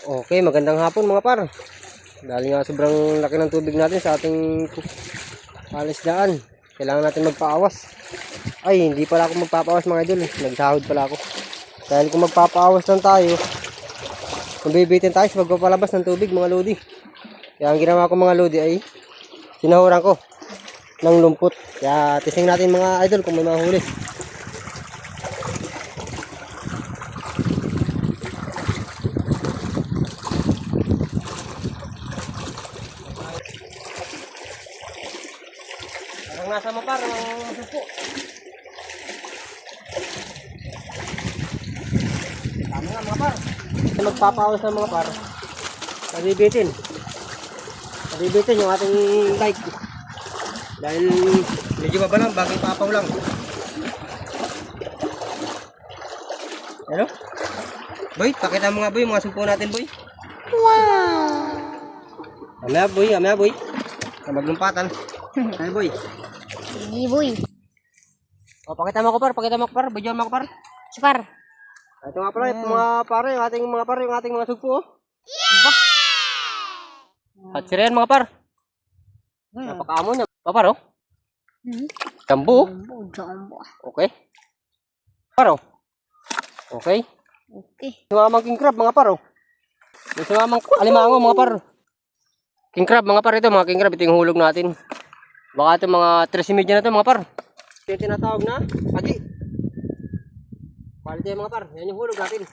Okay, magandang hapon mga par. Dahil nga sobrang laki ng tubig natin sa ating palisdaan, kailangan natin magpaawas. Ay, hindi pala ako magpapaawas mga idol. Nagsahod pala ako. Dahil kung magpapaawas lang tayo, kung bibitin tayo sa pagpapalabas ng tubig mga lodi. Kaya ang ginawa ko mga lodi ay sinahuran ko ng lumpot. Kaya testing natin mga idol kung may mahuli. Parang nasa mapar ang supo. Tama nga mga par. Magpapawas ng mga par. Nabibitin yung ating bike. Dahil medyo baba lang, bagay papaw lang. Ano? Boy, pakita mo nga boy, mga sumpo natin boy. Wow! Amaya boy. Maglumpatan. Ay boy. Sige, boy. O, pakita mo ko par, video mo ko par. Si par. Ito nga pala, yung mga pare, yung ating mga sugpo. Bah. At sirayan mga par. Napakaamo niya. Papar oh. Jambu. Jambu. Okay. Par oh. Okay. Okay. Sumamang king crab mga par oh. May sumamang alimango mga par. King crab mga par ito, mga king crab. Ito yung hulog natin. Baka ito mga 13 na ito mga par. Ito yung tinatawag na pagi. Quality mga par. Yan yung hulog natin.